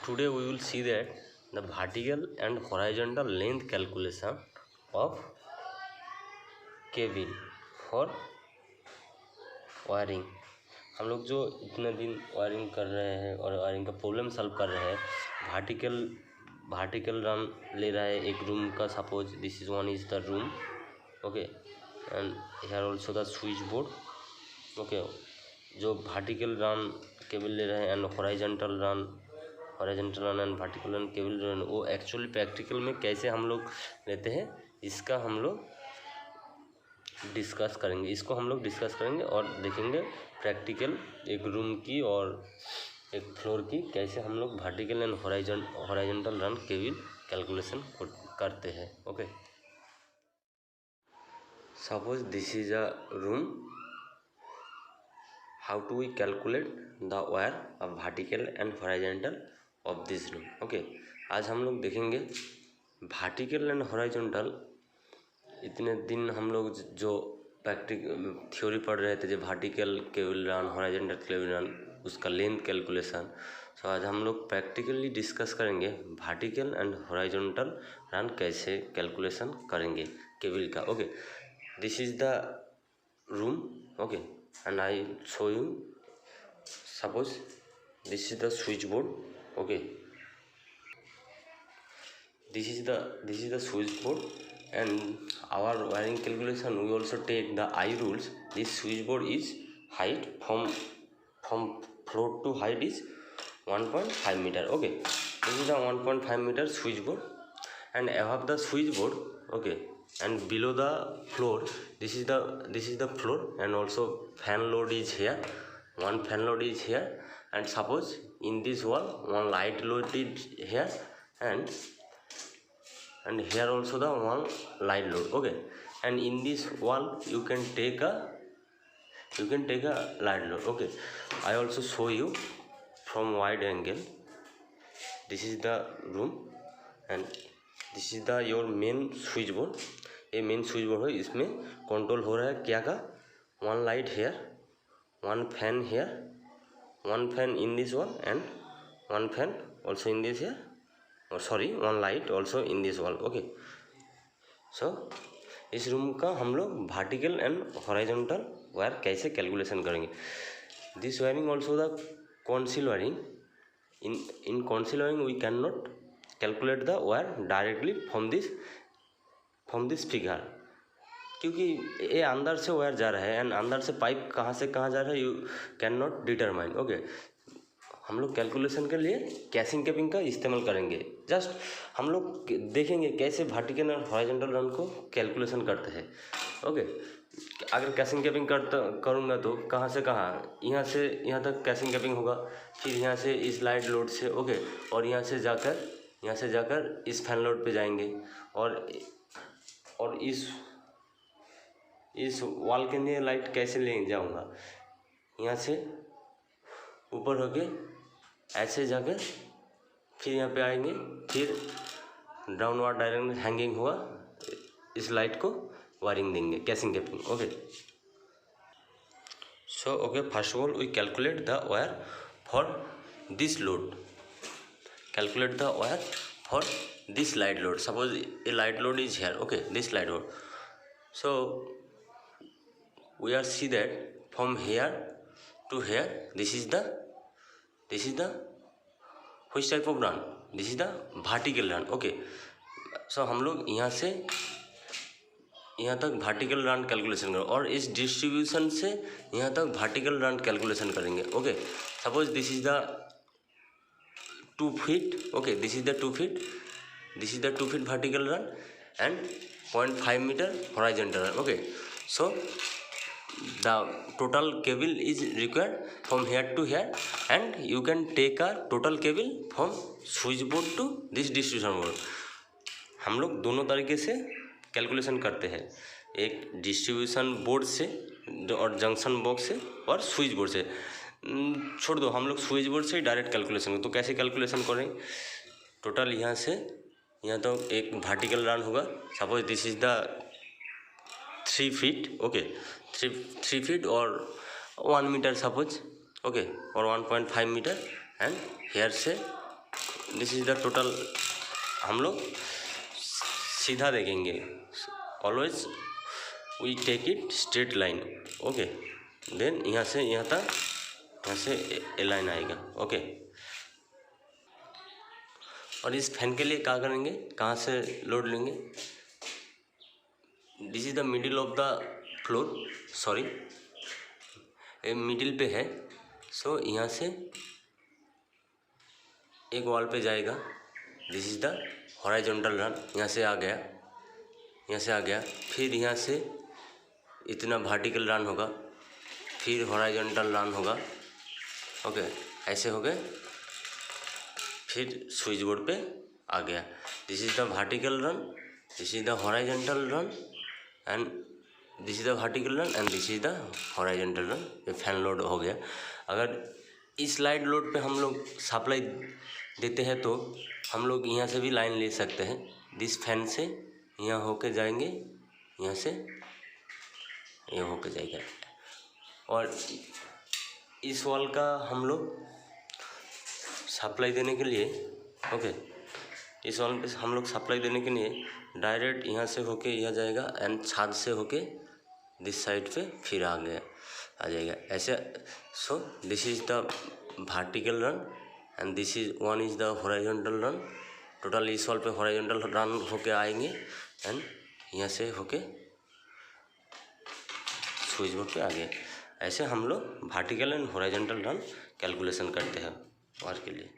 today we will see that the vertical and horizontal length calculation of cable for wiring. हम लोग जो इतने दिन वायरिंग कर रहे हैं और वायरिंग का प्रॉब्लम सॉल्व कर रहे हैं, वर्टिकल रन ले रहा है एक रूम का। Suppose this is one is the room, okay, and here also the switch board, okay. जो वर्टिकल रन केबल ले रहे हैं and horizontal run and vertical run cable run, वो एक्चुअली प्रैक्टिकल में कैसे हम लोग लेते हैं, इसका हम लोग डिस्कस करेंगे और देखेंगे प्रैक्टिकल एक रूम की और एक फ्लोर की कैसे हम लोग vertical and horizontal run cable calculation करते हैं, okay. Suppose this is a room, how to we calculate the wire of vertical and horizontal of this room, okay. आज हम लोग देखेंगे वर्टिकल एंड हॉरिजॉन्टल। इतने दिन हम लोग जो थ्योरी पढ़ रहे थे, जो vertical cable run, horizontal cable run, उसका लेंथ कैलकुलेशन। तो आज हम लोग प्रैक्टिकली डिस्कस करेंगे वर्टिकल एंड हॉरिजॉन्टल रन कैसे कैलकुलेशन करेंगे केबल का, okay. This is the room, okay, and I show you. Suppose this is the switch board, okay. This is the switch board and our wiring calculation we also take the I rules. This switchboard is height from floor to height is 1.5 meter, okay. This is the 1.5 meter switchboard, and above the switchboard, okay, and below the floor, this is the floor, and also fan load is here, one fan load is here, and suppose in this wall one light load is here, and here also the one light load, okay. And in this wall you can take a light load, okay. I also show you from wide angle. This is the room and this is the your main switch board. ये main switch board है, इसमें control हो रहा है क्या का, one light here, one fan here, one fan in this wall and one fan also in this here, और sorry one light also in this wall, okay. So इस room का हम लोग वर्टिकल एंड हॉरिजॉन्टल वायर कैसे calculation करेंगे। This wiring also the concealed wiring. In concealed wiring we can not calculate the wire directly from this figure, क्योंकि ये अंदर से वायर जा रहा है एंड अंदर से पाइप कहाँ से कहाँ जा रहा है you can not determine, okay. हम लोग कैलकुलेशन के लिए कैसिंग कैपिंग का इस्तेमाल करेंगे। जस्ट हम लोग देखेंगे कैसे वर्टिकल और हॉरिजॉन्टल रन को कैलकुलेशन करते हैं, ओके। अगर कैसिंग कैपिंग करूँगा तो कहाँ से कहाँ, यहाँ से यहाँ तक कैसिंग कैपिंग होगा, फिर यहाँ से इस लाइट लोड से, ओके, और यहाँ से जाकर इस फैन लोड पे जाएंगे, और इस वॉल के लिए लाइट कैसे ले जाऊँगा, यहाँ से ऊपर होके ऐसे जाकर फिर यहाँ पे आएंगे, फिर डाउनवर्ड डायरेक्शन हैंगिंग हुआ, इस लाइट को वायरिंग देंगे, casing capping, okay. So okay, first of all we calculate the wire for this load, calculate the wire for this light load. Suppose a light load is here, okay, this light load. So we are see that from here to here, this is the which type of run, this is the vertical run, okay. So हम लोग यहाँ से यहाँ तक vertical run calculation करें और इस distribution से यहाँ तक वर्टिकल रन कैलकुलेशन करेंगे, okay. Suppose this is the 2 feet, okay, this is the 2 feet vertical run and 0.5 meter horizontal run, okay. So the total cable is required from here to here, and you can take a total cable from switchboard to this distribution board. हम लोग दोनों तरीके से calculation करते हैं, एक distribution board से और जंक्शन बॉक्स से और स्विच बोर्ड से। छोड़ दो, हम लोग स्विच बोर्ड से ही डायरेक्ट कैलकुलेशन करें। तो कैसे कैलकुलेशन करें, टोटल यहाँ से यहाँ तो एक वर्टिकल रन होगा। Suppose this is the 3 feet, okay, 3 feet और 1 meter सपोज, ओके, और 1.5 meter, एंड हेयर से दिस इज द टोटल, हम लोग सीधा देखेंगे, always we take it straight line, okay. Then यहाँ से यहाँ तक, यहाँ से ए लाइन आएगा, ओके। और इस फैन के लिए क्या करेंगे, कहाँ से लोड लेंगे, this is the middle of the floor, sorry ये मिडिल पे है, सो यहाँ से एक वॉल पे जाएगा, this is the horizontal run, यहाँ से आ गया, यहाँ से आ गया, फिर यहाँ से इतना वर्टिकल रन होगा, फिर हॉराइजॉन्टल रन होगा, ओके, ऐसे हो गए, फिर स्विच बोर्ड पे आ गया, this is the vertical run, this is the horizontal run and this is the vertical run and this is the horizontal run. ये फैन लोड हो गया। अगर इस लाइट लोड पे हम लोग सप्लाई देते हैं तो हम लोग यहाँ से भी लाइन ले सकते हैं, दिस फैन से यहाँ होके जाएंगे, यहाँ से यहाँ होके जाएगा, और इस वॉल का हम लोग सप्लाई देने के लिए, ओके, इस वॉल पे हम लोग सप्लाई देने के लिए डायरेक्ट यहाँ से होके यहाँ जाएगा एंड छत से होके दिस साइड पे फिर आ जाएगा ऐसे। So this is the vertical run and this is one is the horizontal run. Total इस वॉल पे हॉरिजॉन्टल रन होके आएंगे एंड यहाँ से होके स्विच बोर्ड पे आ गए। ऐसे हम लोग vertical and horizontal run calculation करते हैं वायर के लिए।